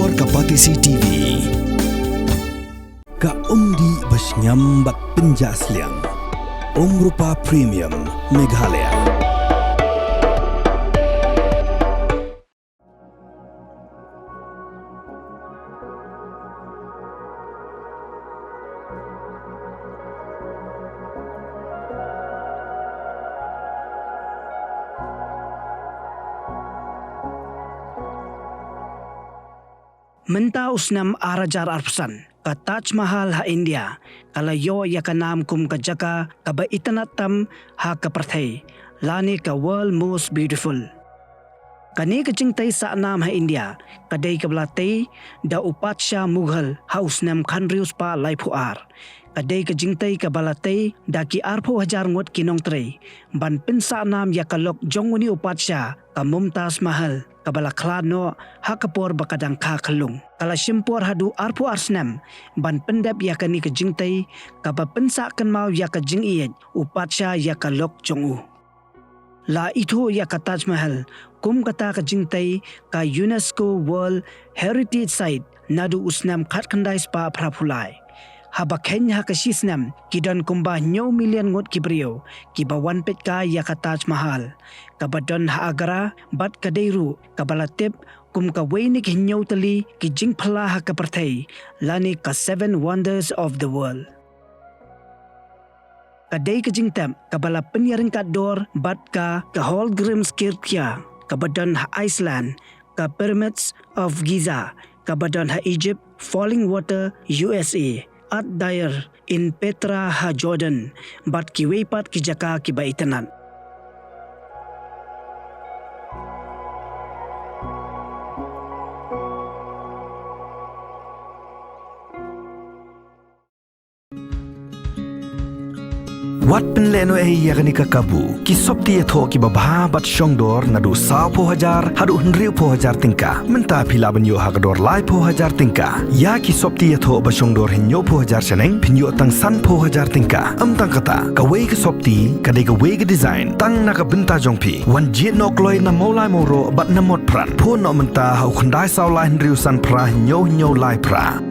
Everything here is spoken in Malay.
Pengkor Kapatisi TV Ka undi basnyambat penjasliang Rupa Premium Meghalaya. Menta Snem arajar arpsan ka Taj Mahal ha India kala yo ya ka nam kum ka Jaka Kaba Itynnad tam ha ka Pyrthei lani ka world most beautiful. Kani ka jingtai sa nam ha India kadai ka blatei da upatsya Mughal ha Snem khanrius pa laipuar. Kadai ka jingtai ka balatei da ki arpo hajar ngot kinong trei ban pinsa nam ya kalok jonguni upatsya ka Mumtaz Mahal kabala klano hakapor bakadang kakalung kala simpor hadu arpo Snem ban pendap ya kani ka jingtai kaba pensa kan mau ya ka jing iet upatsya ya kalok jongu la itu ya ka Taj Mahal kum kata ka jingtai ka UNESCO World Heritage Site nadu Snem khat khandai spa prapulai haba Kenya ka Snem kidan kumba nyo million ngot kibrio kiba wan pet ka ya ka Taj Mahal kabadon ha agara bat kadeiru kabalatip kum ka weinik hinyo tali ki jing phala ha ka Pyrthei lani ka 7 wonders of the world. Kadai ka jingtam kabala penyaring ka dor bat ka Holgrims kirkya kabadon ha Iceland ka pyramids of Giza kabadon ha Egypt falling water USA at Dyer in Petra ha Jordan bat ki weipat ki Jaka ki ba Itynnad. Wat penleno yakni ka kabu ki sopti etho ki babha bat shongdor nadu saw po hajar hadu hundriu po hajar tingka menta phila banyo hakdor lai po hajar tingka ya ki sopti etho ba shongdor hinyo po hajar seneng pinyo tang san po hajar tingka tang kata ka wei ki sopti ka de ka wei ki design tang na ka benta jongpi wan jit nok loi na molai moro bat na mot pran po no menta hau khandai saw lai hundriu san pra hinyo lai pra